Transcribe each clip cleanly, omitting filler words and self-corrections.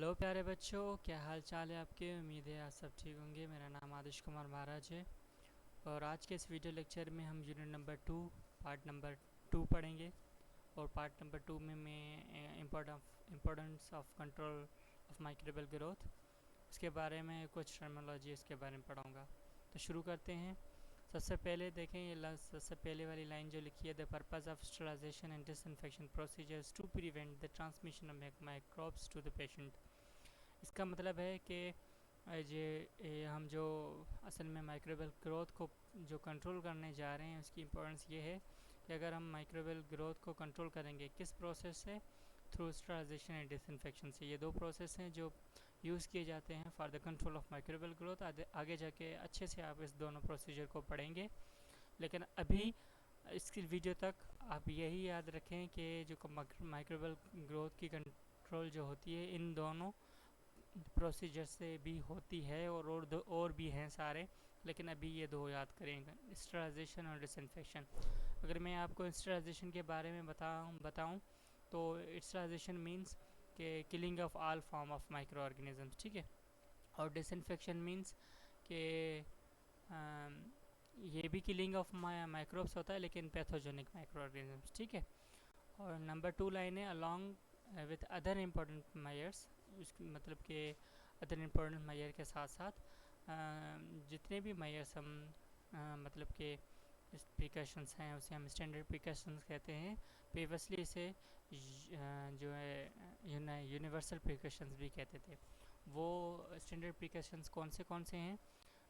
Hello प्यारे बच्चों, क्या हाल चाल है आपके। उम्मीद है आप सब ठीक होंगे। मेरा नाम आदिश कुमार महाराज है और आज के इस वीडियो लेक्चर में हम यूनिट नंबर 2 पार्ट नंबर 2 पढ़ेंगे। और पार्ट नंबर 2 में मैं importance of control of microbial growth, उसके बारे में कुछ टर्मिनोलॉजी इसके बारे में पढ़ाऊँगा। तो शुरू करते हैं। सबसे पहले देखें, ये सबसे पहले वाली लाइन जो लिखी है, the purpose of sterilization and disinfection procedures to prevent the transmission of microbes to the patient. इसका मतलब है कि हम जो असल में माइक्रोबियल ग्रोथ को जो कंट्रोल करने जा रहे हैं, उसकी इम्पोर्टेंस ये है कि अगर हम माइक्रोबियल ग्रोथ को कंट्रोल करेंगे किस प्रोसेस से, थ्रू स्टरलाइजेशन एंड डिसइंफेक्शन से। ये दो प्रोसेस हैं जो यूज़ किए जाते हैं for the control of microbial growth. आगे जाके अच्छे से आप इस दोनों प्रोसीजर को पढ़ेंगे, लेकिन अभी इसकी वीडियो तक आप यही याद रखें कि जो माइक्रोबियल ग्रोथ की कंट्रोल जो होती है इन दोनों प्रोसीजर से भी होती है, और भी हैं सारे, लेकिन अभी ये दो याद करेंगे, स्टरलाइजेशन और डिसइंफेक्शन। अगर मैं आपको स्टरलाइजेशन के बारे में बताऊं तो स्टरलाइजेशन मींस के killing of all form of micro organisms, ठीक है। और डिसइंफेक्शन मींस के ये भी किलिंग ऑफ माइक्रोब्स होता है, लेकिन पैथोजेनिक माइक्रो ऑर्गेनिजम्स, ठीक है। और नंबर 2 लाइन है, along with other important measures. उसकी मतलब कि अदर इम्पोर्टेंट मेजर के साथ साथ जितने भी मेजर्स हम मतलब कि प्रिकॉशंस हैं उसे हम स्टैंडर्ड प्रिकॉशंस कहते हैं। प्रीवियसली इसे जो है यूनिवर्सल प्रिकॉशंस भी कहते थे। वो स्टैंडर्ड प्रिकॉशंस कौन से हैं,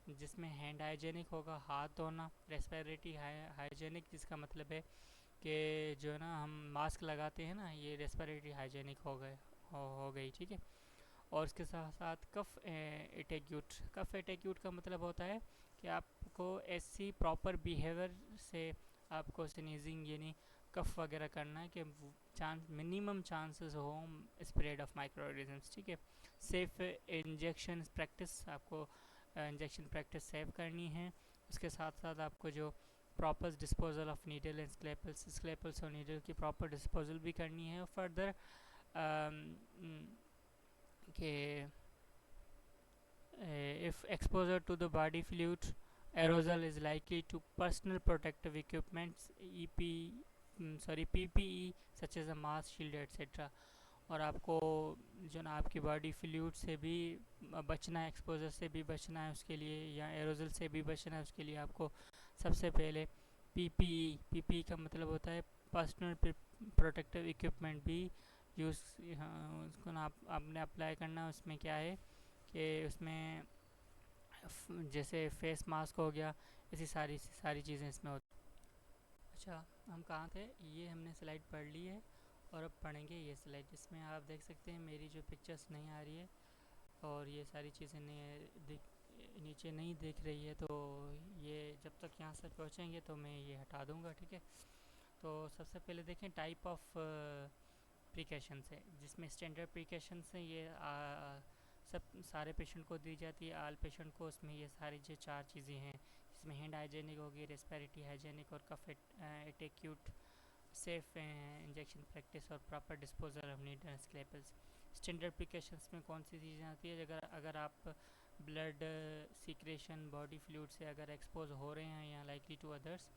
जिसमें हैंड हाइजेनिक होगा, हाथ धोना, रेस्पिरेटरी हाइजेनिक, जिसका मतलब है कि जो है ना हम मास्क लगाते हैं ना, ये रेस्पिरेटरी हाइजेनिक हो गई, ठीक है। और इसके साथ साथ कफ एटेक्यूट का मतलब होता है कि आपको ऐसी प्रॉपर बिहेवियर से आपको स्नीजिंग यानी कफ वगैरह करना है कि मिनिमम चांसेस हो स्प्रेड ऑफ माइक्रो ऑर्गेनिजम्स, ठीक है। सेफ इंजेक्शन प्रैक्टिस, आपको इंजेक्शन प्रैक्टिस सेव करनी है। उसके साथ साथ आपको जो proper disposal of needle and scalpels और नीडल की प्रॉपर डिस्पोजल भी करनी है। फर्दर कि if exposure to the body fluid, aerosol is likely to personal protective equipments PPE such as a mask, shield etc. और आपको जो ना आपकी बॉडी फ्लूइड से भी बचना है, एक्सपोजर से भी बचना है उसके लिए, या एरोजल से भी बचना है उसके लिए आपको सबसे पहले पीपीई का मतलब होता है पर्सनल प्रोटेक्टिव इक्विपमेंट भी यूज़, उसको ना आपने अप्लाई करना। उसमें क्या है कि उसमें जैसे फेस मास्क हो गया, ऐसी सारी चीज़ें इसमें होती। अच्छा, हम कहाँ थे, ये हमने स्लाइड पढ़ ली है और अब पढ़ेंगे ये स्लाइड। इसमें आप देख सकते हैं मेरी जो पिक्चर्स नहीं आ रही है और ये सारी चीज़ें नीचे नहीं दिख रही है, तो ये जब तक यहाँ से पहुँचेंगे तो मैं ये हटा दूँगा, ठीक है। तो सबसे पहले देखें टाइप ऑफ प्रिकॉशंस है, जिसमें स्टैंडर्ड प्रिकॉशंस हैं, ये सब सारे पेशेंट को दी जाती है, आल पेशेंट को। उसमें ये सारी जो 4 चीज़ें हैं, जिसमें हैंड हाइजेनिक होगी, रेस्पिरेटरी हाइजेनिक और cough etiquette, safe injection practice और proper disposal of needle and scalpels. Standard precautions में कौन सी चीज़ें आती है, अगर आप ब्लड सीक्रेशन बॉडी फ्लूइड से अगर एक्सपोज हो रहे हैं या लाइकली टू अदर्स,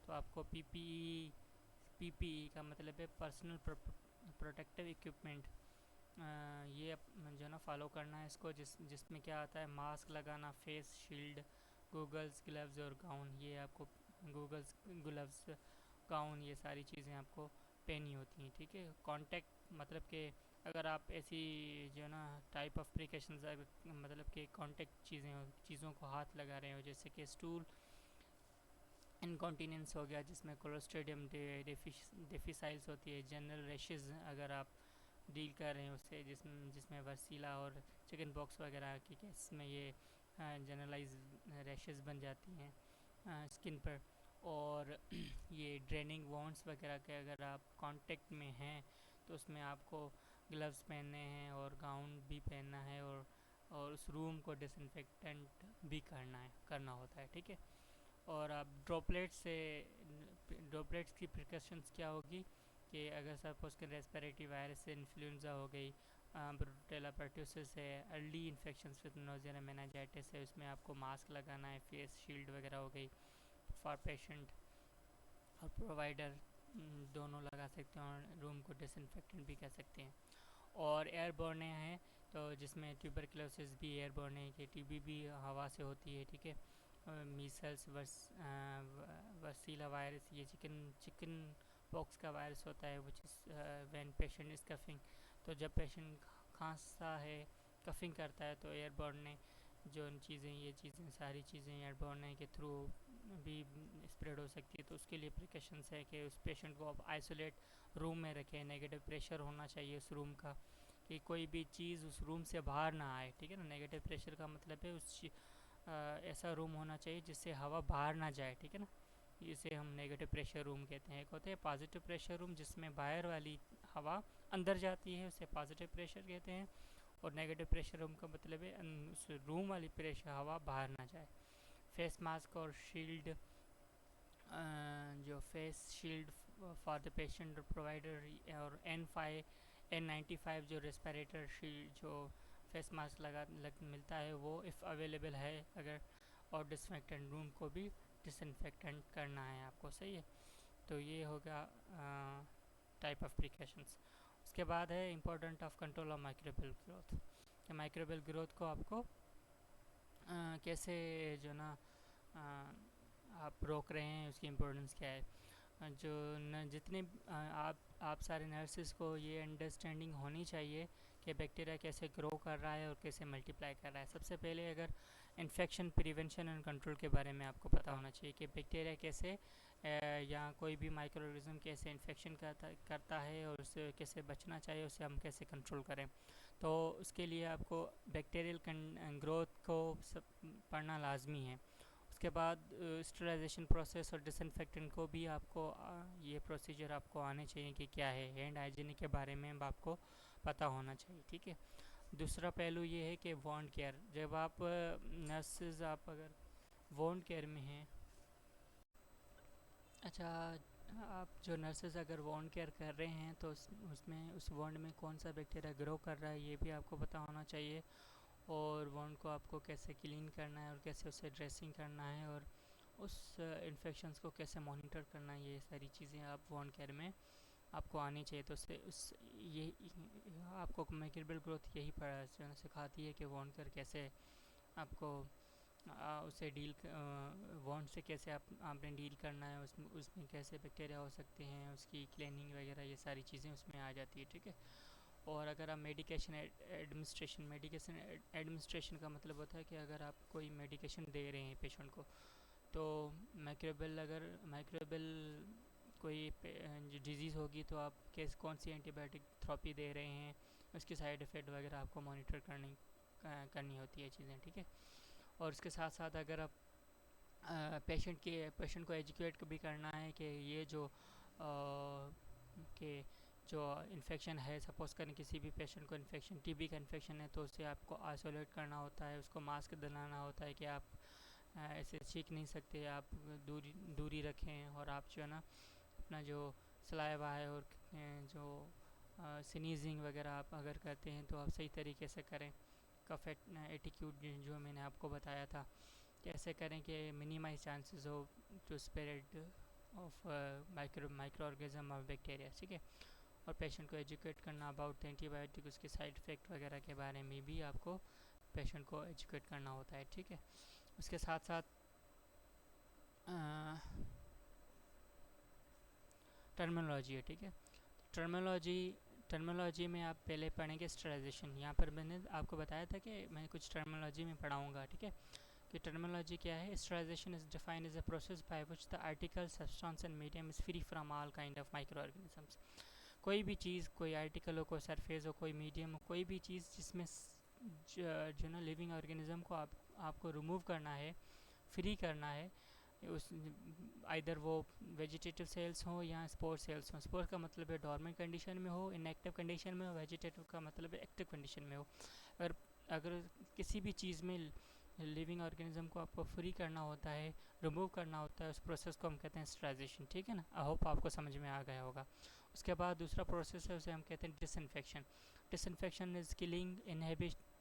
तो आपको पीपीई का मतलब है पर्सनल प्रोटेक्टिव इक्विपमेंट, ये जो ना फॉलो करना है इसको, जिसमें क्या आता है, मास्क लगाना, फेस शील्ड, गूगल्स, ग्लव्स और गाउन। ये आपको गूगल्स, ग्लव्स, गाउन, ये सारी चीज़ें आपको पहनी होती हैं, ठीक है। कांटेक्ट मतलब कि अगर आप ऐसी जो ना टाइप ऑफ प्रिकॉशंस, मतलब कि कांटेक्ट चीज़ों को हाथ लगा रहे हो, जैसे कि स्टूल इनकॉन्टीनेंस हो गया, जिसमें क्लोस्ट्रिडियम डिफिसाइल्स होती है, जनरल रैशेज़ अगर आप डील कर रहे हैं उससे, जिसमें वर्सीला और चिकन पॉक्स वगैरह की केस में ये जनरलाइज रैशेज़ बन जाती हैं स्किन पर। और ये ड्रेनिंग वॉन्ड्स वगैरह के अगर आप कांटेक्ट में हैं तो उसमें आपको ग्लव्स पहनने हैं और गाउन भी पहनना है, और उस रूम को डिसइंफेक्टेंट भी करना होता है, ठीक है। और आप ड्रॉपलेट्स की प्रिकॉशंस क्या होगी कि अगर सपोज कि रेस्पिरेटरी वायरस से इन्फ्लुएंजा हो गई, ब्रुटेला पर्ट्यूसिस है, अर्ली इन्फेक्शंस विद नोज़िया मेनाजाइटिस है, उसमें आपको मास्क लगाना है, फेस शील्ड वगैरह हो गई फॉर पेशेंट और प्रोवाइडर, दोनों लगा सकते हैं, और रूम को डिसइंफेक्टेंट भी कर सकते हैं। और एयरबॉर्न है तो जिसमें ट्यूबरक्लोसिस भी एयरबॉर्न है, कि टीबी भी हवा से होती है, ठीक है। मीसल्स वसीला वायरस, ये चिकन चिकन पॉक्स का वायरस होता है, which is when patient is coughing. तो जब पेशेंट खांसता है, कफिंग करता है, तो एयरबॉर्न है जो चीज़ें, ये चीज़ें सारी चीज़ें एयरबॉर्न के थ्रू भी स्प्रेड हो सकती है। तो उसके लिए प्रिकॉशंस है कि उस पेशेंट को आप आइसोलेट रूम में रखें, नेगेटिव प्रेशर होना चाहिए उस रूम का, कि कोई भी चीज़ उस रूम से बाहर ना आए, ठीक है ना। नेगेटिव प्रेशर का मतलब है ऐसा रूम होना चाहिए जिससे हवा बाहर ना जाए, ठीक है ना। इसे हम नेगेटिव प्रेशर रूम कहते हैं। एक होता है पॉजिटिव प्रेशर रूम, जिसमें बाहर वाली हवा अंदर जाती है, उसे पॉजिटिव प्रेशर कहते हैं। और नेगेटिव प्रेशर रूम का मतलब है उस रूम वाली प्रेशर हवा बाहर ना जाए। फेस मास्क और शील्ड, जो face shield for the patient provider, और N95 जो रेस्पिरेटर शील्ड जो फेस मास्क मिलता है, वो इफ़ अवेलेबल है अगर, और डिसइंफेक्टेंट रूम को भी डिसइंफेक्टेंट करना है आपको, सही है। तो ये होगा टाइप ऑफ प्रिकॉशंस। उसके बाद है important of control of microbial growth, कि माइक्रोबियल ग्रोथ को आपको कैसे जो ना आप रोक रहे हैं, उसकी इम्पोर्टेंस क्या है। जो जितने आप सारे नर्सिस को ये अंडरस्टैंडिंग होनी चाहिए कि बैक्टीरिया कैसे ग्रो कर रहा है और कैसे मल्टीप्लाई कर रहा है। सबसे पहले अगर इन्फेक्शन प्रिवेंशन एंड कंट्रोल के बारे में आपको पता होना चाहिए कि बैक्टीरिया कैसे या कोई भी माइक्रो ऑर्गेनिज्म कैसे इन्फेक्शन करता है, और उससे कैसे बचना चाहिए, उसे हम कैसे कंट्रोल करें। तो उसके लिए आपको बैक्टीरियल ग्रोथ को पढ़ना लाजमी है। उसके बाद स्टरलाइजेशन प्रोसेस और डिसइंफेक्टेंट को भी आपको ये प्रोसीजर आपको आने चाहिए कि क्या है। हैंड हाइजीनिक के बारे में आपको पता होना चाहिए, ठीक है। दूसरा पहलू ये है कि वॉन्ड केयर, जब आप नर्सेज आप अगर वॉन्ड केयर में हैं, अच्छा, आप जो नर्सेज अगर वॉन्ड केयर कर रहे हैं तो उसमें उस वॉन्ड में कौन सा बैक्टीरिया ग्रो कर रहा है, ये भी आपको पता होना चाहिए। और वॉन्ड को आपको कैसे क्लीन करना है और कैसे उसे ड्रेसिंग करना है, और उस इन्फेक्शंस को कैसे मॉनिटर करना है, ये सारी चीज़ें आप वॉन्ड केयर में आपको आनी चाहिए। तो उससे उस ये आपको माइक्रोबियल ग्रोथ यही सिखाती है कि वॉन्ड केयर कैसे आपको उसे वॉन्ड से कैसे आपने डील करना है, उसमें कैसे बैक्टीरिया हो सकते हैं, उसकी क्लीनिंग वगैरह, ये सारी चीज़ें उसमें आ जाती है, ठीक है। और अगर आप मेडिकेशन एडमिनिस्ट्रेशन का मतलब होता है कि अगर आप कोई मेडिकेशन दे रहे हैं पेशेंट को, तो माइक्रोबियल कोई डिजीज़ होगी तो आप कौन सी एंटीबायोटिक थेरेपी दे रहे हैं, उसकी साइड इफ़ेक्ट वगैरह आपको मॉनिटर करनी होती है चीज़ें, ठीक है। और उसके साथ साथ अगर आप पेशेंट को एजुकेट भी करना है कि ये कि जो इन्फेक्शन है, सपोज़ करें किसी भी पेशेंट को इन्फेक्शन, टीबी का इन्फेक्शन है, तो उसे आपको आइसोलेट करना होता है, उसको मास्क दिलाना होता है कि आप ऐसे छींक नहीं सकते, आप दूरी रखें, और आप जो है ना अपना जो सलाइवा है और जो स्नीजिंग वगैरह आप अगर करते हैं तो आप सही तरीके से करें। कफ एटिट्यूड जो मैंने आपको बताया था, कैसे करें कि मिनिमाइज चांसेस हो to spread of micro organism और बैक्टीरिया, ठीक है। और पेशेंट को एजुकेट करना अबाउट एंटीबायोटिक, उसके साइड इफ़ेक्ट वगैरह के बारे में भी आपको पेशेंट को एजुकेट करना होता है, ठीक है। उसके साथ साथ टर्मिनोलॉजी है, ठीक है। टर्मिनोलॉजी में आप पहले पढ़ेंगे स्टरलाइजेशन। यहाँ पर मैंने आपको बताया था कि मैं कुछ टर्मिनोलॉजी में पढ़ाऊँगा, ठीक है। कि टर्मिनोलॉजी क्या है। Sterilization is defined as a process by which the article substance and medium is free from all kind of micro organisms. कोई भी चीज़, कोई आर्टिकल हो, कोई सरफेस हो, कोई मीडियम हो, कोई भी चीज़ जिसमें जो ना लिविंग ऑर्गेनिज्म को आपको रिमूव करना है, फ्री करना है, उस आइदर वो वेजिटेटिव सेल्स हो या स्पोर सेल्स हो। स्पोर का मतलब है डॉर्मेंट कंडीशन में हो, इनएक्टिव कंडीशन में हो, वेजिटेटिव का मतलब है एक्टिव कंडीशन में हो। अगर किसी भी चीज़ में लिविंग ऑर्गेनिज्म को आपको फ्री करना होता है, रिमूव करना होता है, उस प्रोसेस को हम कहते हैं स्टरलाइजेशन, ठीक है ना। आई होप आपको समझ में आ गया होगा। उसके बाद दूसरा प्रोसेस है उसे हम कहते हैं disinfection. Disinfection is killing,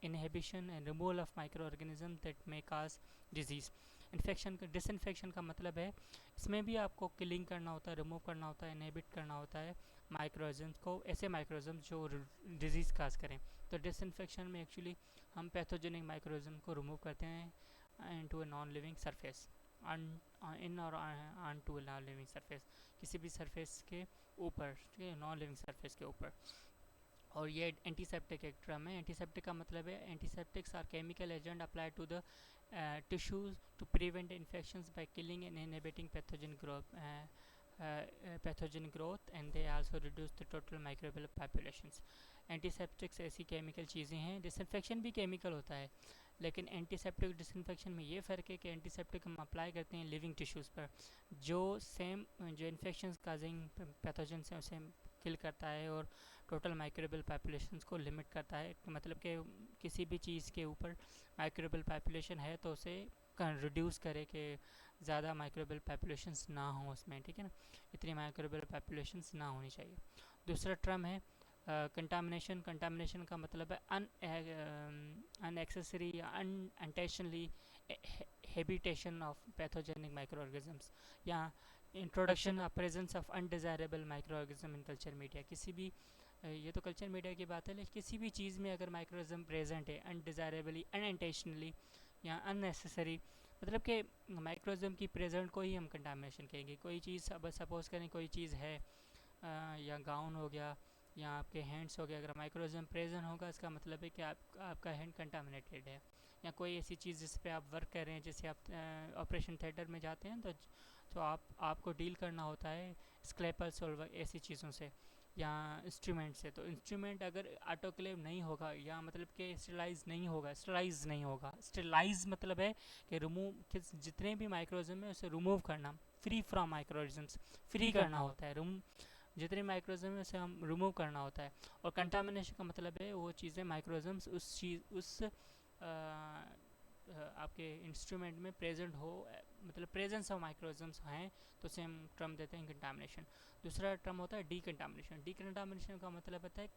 inhibition and removal of micro organism that may cause disease. Infection का डिसइंफेक्शन का मतलब है इसमें भी आपको किलिंग करना होता है, रिमूव करना होता है, इनहिबिट करना होता है माइक्रोजम्स को, ऐसे माइक्रोजम्स जो डिजीज़ काज करें. तो डिसइंफेक्शन में एक्चुअली हम पैथोजेनिक माइक्रोजम को रिमूव करते हैं into a non living surface, in और on to a non living surface, किसी भी सरफेस के ऊपर, ठीक है, नॉन लिविंग सरफेस के ऊपर. और ये एंटीसेप्टिक एक टर्म है. एंटीसेप्टिक का मतलब है antiseptics are chemical agent applied to the tissues to prevent infections by killing and inhibiting pathogen growth and they also reduce the total microbial populations. Antiseptics ऐसी केमिकल चीज़ें हैं. डिसइंफेक्शन भी chemical होता है, लेकिन एंटीसेप्टिक डिसइंफेक्शन में ये फ़र्क है कि एंटीसेप्टिक हम अप्लाई करते हैं लिविंग टिश्यूज़ पर, जो सेम जो इन्फेक्शन काजिंग पैथोजन से उसे किल करता है और टोटल माइक्रोबियल पॉपुलेशंस को लिमिट करता है. मतलब कि किसी भी चीज़ के ऊपर माइक्रोबियल पॉपुलेशन है तो उसे रिड्यूस करे कि ज़्यादा माइक्रोबियल पॉपुलेशंस ना हो उसमें, ठीक है ना, इतनी माइक्रोबियल पॉपुलेशंस ना होनी चाहिए. दूसरा टर्म है कंटामिनेशन. कंटामिनेशन का मतलब है अनएक्सेसरी या unintentionally habitation of pathogenic micro organisms या introduction presence of undesirable micro organism in culture media. किसी भी ये तो कल्चर मीडिया की बात है, लेकिन किसी भी चीज़ में अगर माइक्रोऑर्गेनिज्म प्रेजेंट है अनडिज़ायरेबली, अनइंटेंशनली या अननेसेसरी, मतलब कि माइक्रोऑर्गेनिज्म की प्रेजेंट को ही हम कंटामिनेशन कहेंगे. कोई चीज़ अब सपोज़ करें कोई चीज़ है या गाउन हो गया या आपके हैंड्स हो गया, अगर माइक्रोऑर्गेनिज्म प्रेजेंट होगा इसका मतलब है कि आपका हैंड कंटामिनेटेड है. या कोई ऐसी चीज़ जिस पे आप वर्क कर रहे हैं, जैसे आप ऑपरेशन थिएटर में जाते हैं तो आपको डील करना होता है स्क्लेपल्स और ऐसी चीज़ों से या इंस्ट्रूमेंट से. तो इंस्ट्रूमेंट अगर ऑटोक्लेव नहीं होगा या मतलब कि स्टेलाइज नहीं होगा. स्टेलाइज मतलब है कि रिमूव जितने भी माइक्रोऑर्गेनिज्म है उसे रिमूव करना, फ्री फ्रॉम माइक्रोऑर्गेनिज्म्स, फ्री करना होता है. जितने माइक्रोऑर्गेनिज्म है उसे हम रिमूव करना होता है. और कंटामिनेशन का मतलब है वो चीज़ें माइक्रोऑर्गेनिज्म्स उस आपके इंस्ट्रूमेंट में प्रेजेंट हो, मतलब प्रेजेंस ऑफ माइक्रोऑर्गेनिज्म्स हैं, तो उसे हम टर्म देते हैं कंटामिनेशन. दूसरा टर्म होता है डीकंटामिनेशन. डीकंटामिनेशन का मतलब होता है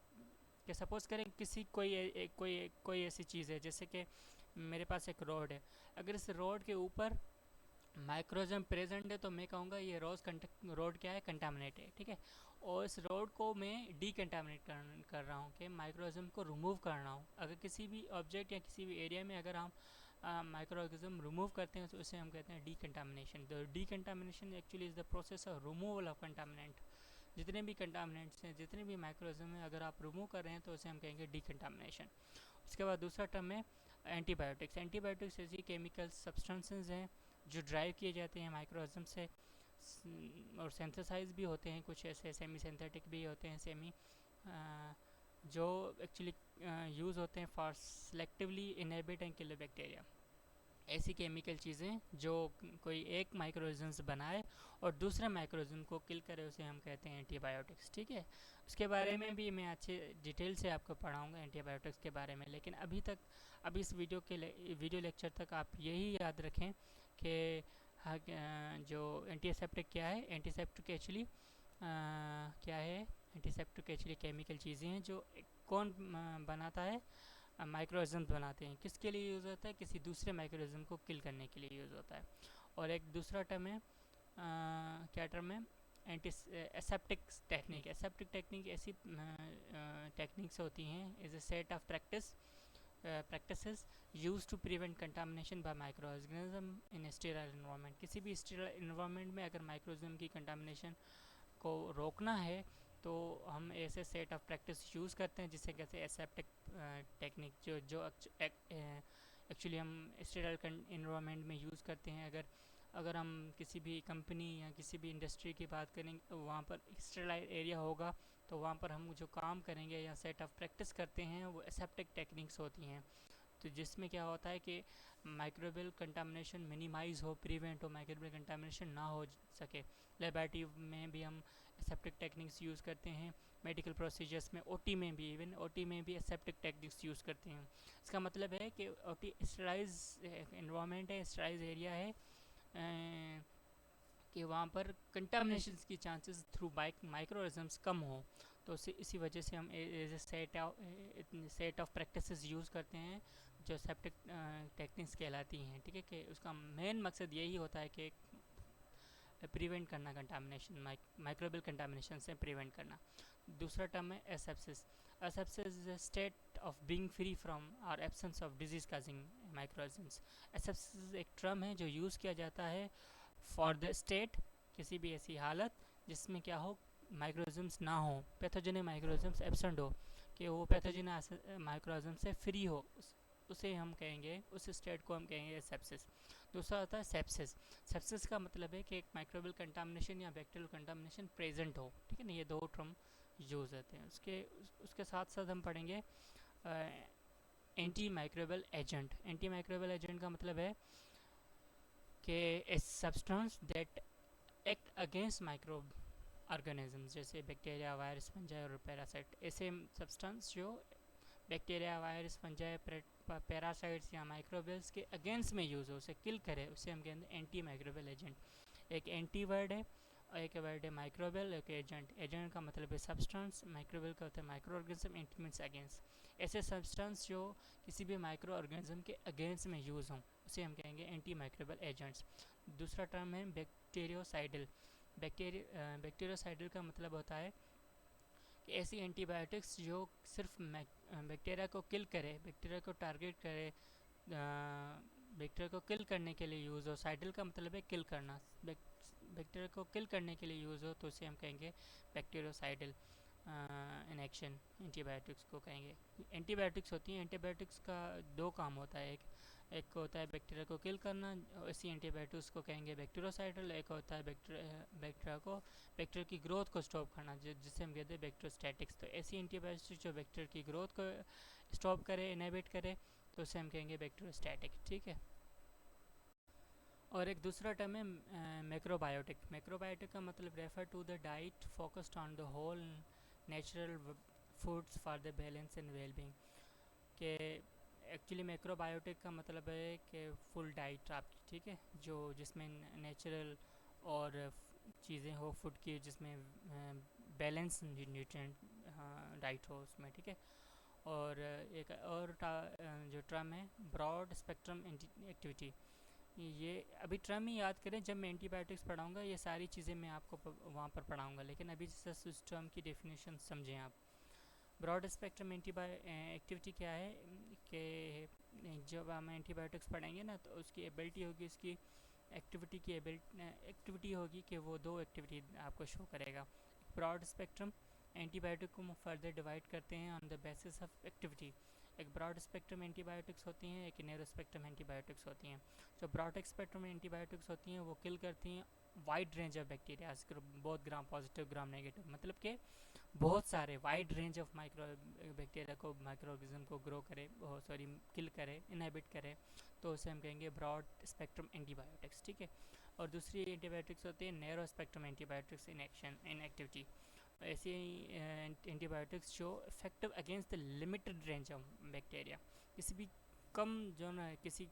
कि सपोज़ करें किसी कोई ऐसी चीज़ है, जैसे कि मेरे पास एक रोड है, अगर इस रोड के ऊपर माइक्रोऑर्गेनिज्म प्रेजेंट है तो मैं कहूँगा ये रोड क्या है, कंटामिनेट है, ठीक है. और इस रोड को मैं डीकंटामिनेट कर रहा हूँ कि माइक्रोऑर्गेनिज्म को रिमूव कर रहा हूँ. अगर किसी भी ऑब्जेक्ट या किसी भी एरिया में अगर हम माइक्रोऑर्गेनिज्म रिमूव करते हैं तो उसे हम कहते हैं decontamination. The decontamination actually is the process of removal of contaminant. जितने भी कंटामिनेंट्स हैं, जितने भी माइक्रोऑर्गेनिज्म हैं, अगर आप रिमूव कर रहे हैं तो उसे हम कहेंगे डीकंटामिनेशन. उसके बाद दूसरा टर्म है एंटीबायोटिक्स. एंटीबायोटिक्स ऐसी केमिकल सब्सटेंसेस हैं जो ड्राइव किए जाते हैं माइक्रोऑर्गेनिज्म से और सिंथेसाइज भी होते हैं. कुछ ऐसे सेमी सिंथेटिक भी होते हैं, जो एक्चुअली यूज़ होते हैं for selectively inhibit and kill bacteria. ऐसी केमिकल चीज़ें जो कोई एक माइक्रोऑर्गेनिज्म बनाए और दूसरे माइक्रोऑर्गेनिज्म को किल करे उसे हम कहते हैं एंटीबायोटिक्स, ठीक है. उसके बारे में भी मैं अच्छे डिटेल से आपको पढ़ाऊँगा एंटीबायोटिक्स के बारे में. लेकिन अभी इस वीडियो लेक्चर तक आप यही याद रखें कि जो एंटीसेप्टिक क्या है. एंटीसेप्टिक एक्चुअली क्या है, एंटीसेप्टिक एक्चुअली केमिकल चीज़ें हैं जो कौन बनाता है, माइक्रोऑर्गेनिज्म बनाते हैं. किसके लिए यूज़ होता है, किसी दूसरे माइक्रोऑर्गेनिज्म को किल करने के लिए यूज़ होता है. और एक दूसरा टर्म है क्या टर्म है, एसेप्टिक टेक्निक. एसेप्टिक टेक्निक ऐसी टेक्निक्स होती हैं, is a set of practices used to prevent contamination by microorganism in a sterile environment. किसी भी sterile environment में अगर माइक्रोऑर्गेनिज्म की कंटामिनेशन को रोकना है तो हम ऐसे सेट ऑफ प्रैक्टिस यूज़ करते हैं जिसे कहते हैं एसेप्टिक टेक्निक, जो एक्चुअली हम स्टेराइल इन्वायरमेंट में यूज़ करते हैं. अगर हम किसी भी कंपनी या किसी भी इंडस्ट्री की बात करें तो वहाँ पर स्टेराइल एरिया होगा, तो वहाँ पर हम जो काम करेंगे या सेट ऑफ प्रैक्टिस करते हैं वो एसेप्टिक टेक्निक्स होती हैं. तो जिसमें क्या होता है कि माइक्रोबियल कंटामिनेशन मिनिमाइज़ हो, प्रिवेंट हो, माइक्रोबियल कंटामिनेशन ना हो सके. लेबोरेटरी में भी हम एसेप्टिक टेक्निक्स यूज़ करते हैं. मेडिकल प्रोसीजर्स में, ओटी में भी, इवन ओटी में भी एसेप्टिक टेक्निक्स यूज़ करते हैं. इसका मतलब है कि ओटी स्टराइज इन्वायरमेंट है, स्टराइज एरिया है, कि वहाँ पर कंटामिनेशन की चांसेस थ्रू माइक्रो ऑर्गेनिजम्स कम हो। तो इसी वजह से हम as a set of practices use करते हैं जो सेप्टिक टेक्निक्स कहलाती हैं, ठीक है। कि उसका मेन मकसद यही होता है कि प्रिवेंट करना कंटामिनेशन, माइक्रोबियल कंटामिनेशन से प्रिवेंट करना। दूसरा टर्म है asepsis. Asepsis is a state of being free from और absence of disease causing microorganisms. Asepsis एक टर्म है जो यूज़ किया जाता है फॉर द स्टेट, किसी भी ऐसी हालत जिसमें क्या हो, माइक्रोऑर्गेनिजम्स ना हो, पैथोजेनिक माइक्रोऑर्गेनिजम्स एब्सेंट हो, कि वो पैथोजेनिक माइक्रोऑर्गेनिजम से फ्री हो, उसे हम कहेंगे, उस स्टेट को हम कहेंगे सेप्सिस। दूसरा होता है सेप्सिस। सेप्सिस का मतलब है कि एक माइक्रोबियल कंटामिनेशन या बैक्टीरियल कंटामिनेशन प्रेजेंट हो, ठीक है ना। ये दो टर्म यूज़ होते हैं। उसके साथ साथ हम पढ़ेंगे anti microbial agent. Anti microbial agent का मतलब है कि a substance that act against microbe organisms, जैसे बैक्टीरिया, वायरस, फंजाई और पैरासाइट। ऐसे सब्सटेंस जो बैक्टीरिया, वायरस, फंजाई, पैरासाइट्स या माइक्रोबियल्स के अगेंस्ट में यूज़ हो, उसे किल करे, उसे हम कहते हैं एंटी माइक्रोबियल एजेंट। एक एंटी वर्ड है और एक वर्ड है माइक्रोबियल, एक एजेंट। एजेंट का मतलब है सब्सटेंस, माइक्रोबियल का होता है micro organism, anti means against. ऐसे सब्सटेंस जो किसी भी माइक्रो ऑर्गेनिज्म के अगेंस्ट में यूज़ हों, उसे हम कहेंगे एंटी माइक्रोबियल एजेंट्स। दूसरा टर्म है बैक्टीरियोसाइडल। बैक्टीरियोसाइडल का मतलब होता है कि ऐसी एंटीबायोटिक्स जो सिर्फ बैक्टीरिया को किल करे, बैक्टीरिया को टारगेट करे, बैक्टीरिया को किल करने के लिए यूज़ हो। साइडल का मतलब है किल करना, बैक्टीरिया को किल करने के लिए यूज़ हो, तो उसे हम कहेंगे बैक्टीरियोसाइडल इन एक्शन, एंटीबायोटिक्स को कहेंगे। एंटीबायोटिक्स होती हैं, एंटीबायोटिक्स का दो काम होता है। एक होता है बैक्टीरिया को किल करना, ऐसी एंटीबायोटिक्स को कहेंगे बैक्टीरियोसाइडल। एक होता है बैक्टीरिया की ग्रोथ को स्टॉप करना, जिसे हम कहते हैं बैक्टीरियोस्टैटिक्स। तो ऐसी एंटीबायोटिक्स जो बैक्टीरिया की ग्रोथ को स्टॉप करे, इनहिबिट करे, तो उसे हम कहेंगे बैक्टीरियोस्टैटिक, ठीक है। और एक दूसरा टर्म है मैक्रोबायोटिक। मैक्रोबायोटिक का मतलब refer to the diet focused on the whole natural foods for the balance and wellbeing. के एक्चुअली मैक्रोबायोटिक का मतलब है कि फुल डाइट आपकी, ठीक है, जो जिसमें नेचुरल और चीज़ें हो फूड की, जिसमें बैलेंस न्यूट्रिएंट डाइट हो उसमें, ठीक है। और एक और जो टर्म है ब्रॉड स्पेक्ट्रम एक्टिविटी। ये अभी टर्म ही याद करें, जब मैं एंटीबायोटिक्स पढ़ाऊँगा ये सारी चीज़ें मैं आपको वहाँ पर पढ़ाऊँगा, लेकिन अभी जैसे उस टर्म की डेफिनेशन समझें आप। ब्रॉड स्पेक्ट्रम एक्टिविटी क्या है कि जब हम एंटीबायोटिक्स पढ़ेंगे ना, तो उसकी एबिलिटी होगी, उसकी एक्टिविटी होगी कि वो दो एक्टिविटी आपको शो करेगा। ब्रॉड स्पेक्ट्रम एंटीबायोटिक को फर्दर डिवाइड करते हैं on the basis of activity. एक ब्रॉड स्पेक्ट्रम एंटीबायोटिक्स होती हैं, एक नैरो स्पेक्ट्रम एंटीबायोटिक्स होती हैं। जो ब्रॉड स्पेक्ट्रम एंटीबायोटिक्स होती हैं वो किल करती हैं wide range of bacterias, both gram positive gram negative, मतलब कि बहुत सारे wide range of micro bacteria को, माइक्रो ऑर्गेनिज्म को ग्रो करे, किल करे, इनहिबिट करे, तो उसे हम कहेंगे ब्रॉड स्पेक्ट्रम एंटीबायोटिक्स, ठीक है। और दूसरी एंटीबायोटिक्स होती है narrow spectrum antibiotics in action, in activity. ऐसी एंटीबायोटिक्स जो effective against the limited range of bacteria, किसी भी कम जो ना किसी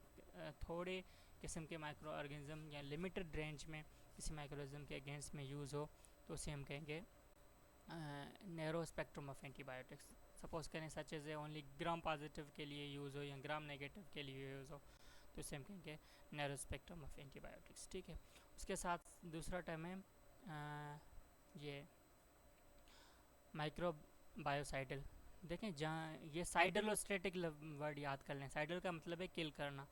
थोड़े किस्म के माइक्रो ऑर्गेनिज्म या लिमिटेड रेंज में किसी माइक्रो ऑर्गेनिज्म के अगेंस्ट में यूज़ हो, तो उसे हम कहेंगे narrow spectrum of antibiotics. Suppose करें such as only gram positive के लिए यूज़ हो या ग्राम नेगेटिव के लिए यूज़ हो, तो इसे हम कहेंगे नैरो स्पेक्ट्रम ऑफ एंटीबायोटिक्स, ठीक है। उसके साथ दूसरा टर्म है ये माइक्रो बायोसाइडल। देखें, जहाँ ये साइडल और स्टैटिक वर्ड याद कर लें। साइडल का मतलब है किल करना,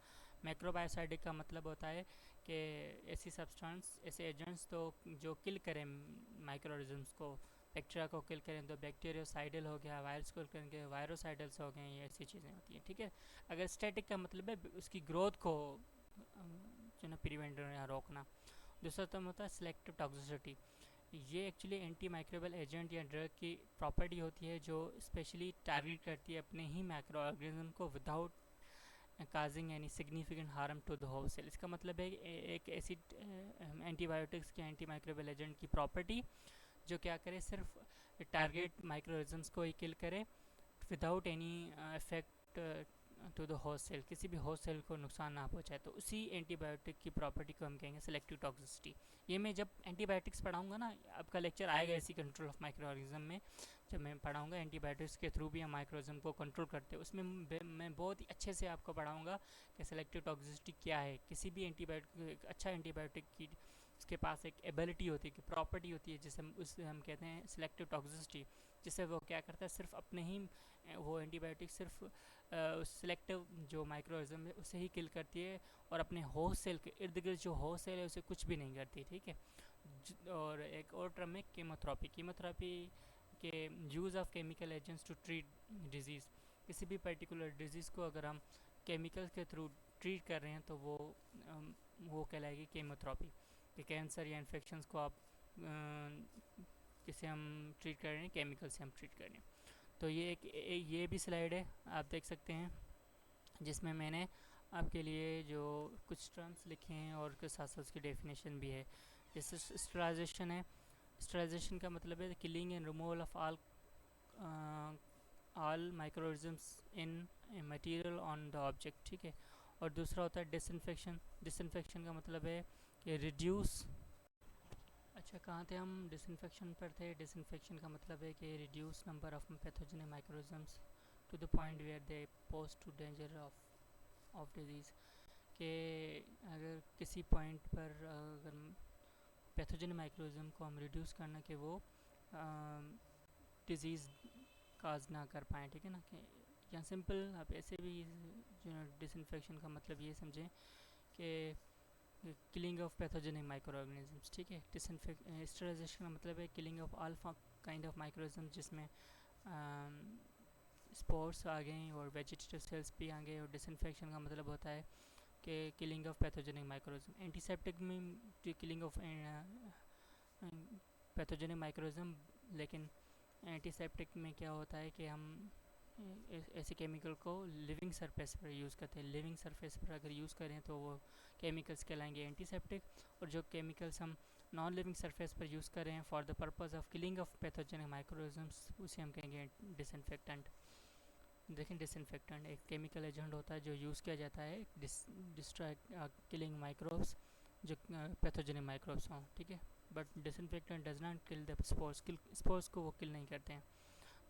मैक्रोबायोसाइडिक का मतलब होता है कि ऐसी सब्सटेंस, ऐसे एजेंट्स तो जो किल करें माइक्रो ऑर्गेनिजम्स को, बैक्टीरिया को किल करें, तो बैक्टीरियोसाइडल हो गया, वायरस को करेंगे वायरोसाइडल्स हो गए, ये ऐसी चीज़ें होती हैं, ठीक है। अगर स्टैटिक का मतलब है उसकी ग्रोथ को जो ना प्रिवेंट या रोकना। दूसरा टर्म होता है सिलेक्टिव टॉक्सिसिटी। ये एक्चुअली एंटी माइक्रोबियल एजेंट या ड्रग की प्रॉपर्टी होती है जो स्पेशली टारगेट करती है अपने ही माइक्रो ऑर्गेनिज्म को without causing any significant harm to the whole cell. इसका मतलब है एक ऐसी एंटीबायोटिक्स के एंटी माइक्रोबियल एजेंट की प्रॉपर्टी जो क्या करे, सिर्फ टारगेट माइक्रो ऑर्गेनिजम्स को ही किल करे without any effect to the host cell, किसी भी होस्ट सेल को नुकसान ना पहुंचाए, तो उसी एंटीबायोटिक की प्रॉपर्टी को हम कहेंगे सेलेक्टिव टॉक्सिसिटी। ये मैं जब एंटीबायोटिक्स पढ़ाऊंगा ना, आपका लेक्चर आएगा इसी कंट्रोल ऑफ माइक्रो ऑर्गेनिज्म में, जब मैं पढ़ाऊंगा एंटीबायोटिक्स के थ्रू भी हम माइक्रो ऑर्गेनिज्म को कंट्रोल करते हैं, उसमें मैं बहुत ही अच्छे से आपको पढ़ाऊंगा कि सेलेक्टिव टॉक्सिसिटी क्या है। किसी भी एंटीबायोटिक, अच्छा एंटीबायोटिक की उसके पास एक एबिलिटी होती है, कि प्रॉपर्टी होती है, जिसे हम उससे हम कहते हैं सिलेक्टिव टॉक्सिसिटी, जिससे वो क्या करता है, सिर्फ अपने ही वो एंटीबायोटिक सिर्फ सिलेक्टिव जो माइक्रोऑर्गेनिज्म है उसे ही किल करती है, और अपने होस्ट सेल के इर्द गिर्द जो होस्ट सेल है उसे कुछ भी नहीं करती, ठीक है। और एक और टर्म है कीमोथेरेपी। कीमोथेरेपी के use of chemical agents to treat disease, किसी भी पर्टिकुलर डिजीज़ को अगर हम केमिकल के थ्रू ट्रीट कर रहे हैं तो वो कहलाएगी कीमोथेरेपी। कि कैंसर या इन्फेक्शंस को आप जिसे हम ट्रीट कर रहे हैं केमिकल से हम ट्रीट कर रहे हैं। तो ये भी स्लाइड है, आप देख सकते हैं, जिसमें मैंने आपके लिए जो कुछ टर्म्स लिखे हैं और उसके साथ साथ उसकी डेफिनेशन भी है। जैसे स्टरलाइजेशन है, स्टरलाइजेशन का मतलब है killing and removal of all microorganisms in material on the object, ठीक है। और दूसरा होता है डिसइंफेक्शन। डिसइंफेक्शन का मतलब है कि रिड्यूस, अच्छा कहाँ थे हम, डिसइंफेक्शन पर थे। डिसइंफेक्शन का मतलब है कि reduce number of pathogenic microorganisms to the point where they pose to danger of disease, के अगर किसी पॉइंट पर अगर पैथोजेनिक माइक्रोऑर्गेनिज्म को हम रिड्यूस करना कि वो डिजीज़ काज ना कर पाएँ, ठीक है ना। कि या सिंपल आप ऐसे भी जो डिसइंफेक्शन का मतलब ये समझें कि killing of pathogenic micro organisms, ठीक है। स्टरलाइजेशन का मतलब है killing of all kind of micro organisms, जिसमें स्पोर्स आ गए और वेजिटेटिव सेल्स भी आ गए। और डिसइंफेक्शन का मतलब होता है कि killing of pathogenic micro organism. Antiseptic में killing of pathogenic micro organism, लेकिन एंटीसेप्टिक में क्या होता है कि हम ऐसे केमिकल को लिविंग सरफेस पर यूज़ करते हैं। लिविंग सरफेस पर अगर यूज़ करें तो वो केमिकल्स कहलाएंगे एंटीसेप्टिक, और जो केमिकल्स हम नॉन लिविंग सरफेस पर यूज़ कर रहे हैं for the purpose of killing of pathogenic microorganisms, उसे हम कहेंगे डिसइंफेक्टेंट। देखें, डिसइंफेक्टेंट एक केमिकल एजेंट होता है जो यूज़ किया जाता है डिस्ट्रॉय किलिंग माइक्रोब्स, जो पैथोजेनिक माइक्रोब्स हों, ठीक है। But disinfectant does not kill the spores, spores को वो किल नहीं करते हैं।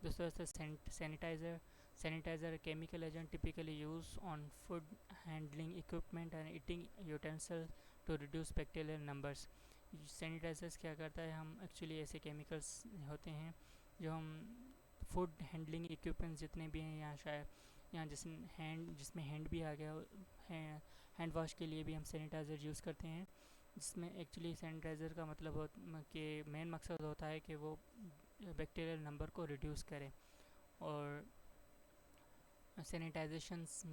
दूसरा है sanitizer. Sanitizer chemical agent typically use on food handling equipment and eating utensil to reduce bacterial numbers. Sanitizers क्या करता है, हम एक्चुअली ऐसे केमिकल्स होते हैं जो हम फूड हैंडलिंग इक्विपमेंट्स जितने भी हैं, यहाँ शायद यहाँ जिसमें हैंड भी आ गया है, हैंड वॉश के लिए भी हम सैनिटाइज़र यूज़ करते हैं, जिसमें एक्चुअली सैनिटाइज़र का मतलब कि मेन मकसद होता है कि वो बैक्टीरियल नंबर को रिड्यूस करें। और sanitizations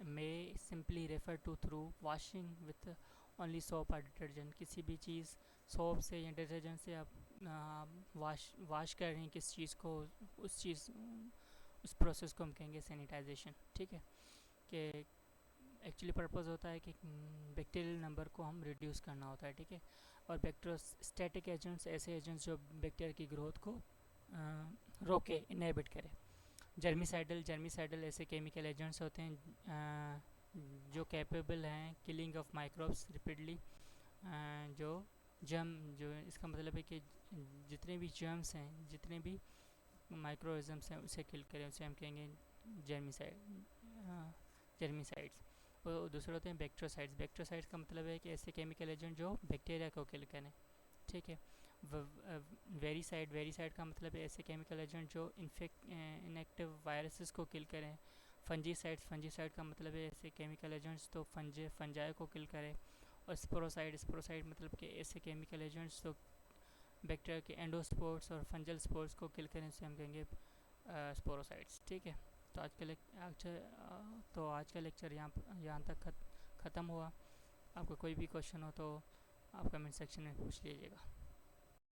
may simply refer to through washing with only soap और डिटर्जेंट। किसी भी चीज़ सोप से या डिटर्जेंट से आप वाश कर रहे हैं किस चीज़ को, उस प्रोसेस को हम कहेंगे सैनिटाइजेशन, ठीक है। कि एक्चुअली पर्पस होता है कि बैक्टीरियल नंबर को हम रिड्यूस करना होता है, ठीक है। और बैक्टीरियोस्टैटिक एजेंट्स ऐसे एजेंट्स जो बैक्टीरिया की ग्रोथ को रोके, इनहिबिट करे। जर्मिसाइडल ऐसे केमिकल एजेंट्स होते हैं जो कैपेबल हैं किलिंग ऑफ माइक्रोब्स रिपीटली, जो इसका मतलब है कि जितने भी जर्म्स हैं, जितने भी माइक्रोऑर्गेनिजम्स हैं उसे किल करें, उसे हम कहेंगे जर्मिसाइड्स। और दूसरे होते हैं बैक्टीरियोसाइड्स। बैक्टीरियोसाइड्स का मतलब है कि ऐसे केमिकल एजेंट जो बैक्टीरिया को किल करें, ठीक है। वेरीसाइड का मतलब है ऐसे केमिकल एजेंट जो इनएक्टिव वायरसेस को किल करें। फंजीसाइड का मतलब है ऐसे केमिकल एजेंट्स तो फंजाई को किल करें। और स्पोरोसाइड मतलब कि ऐसे केमिकल एजेंट्स तो बैक्टीरिया के एंडोस्पोर्स और फंजल स्पोर्स को किल करें, से हम कहेंगे स्पोरोसाइड्स, ठीक है। तो आज का लेक्चर यहाँ तक ख़त्म हुआ। आपका कोई भी क्वेश्चन हो तो आप कमेंट सेक्शन में पूछ लीजिएगा।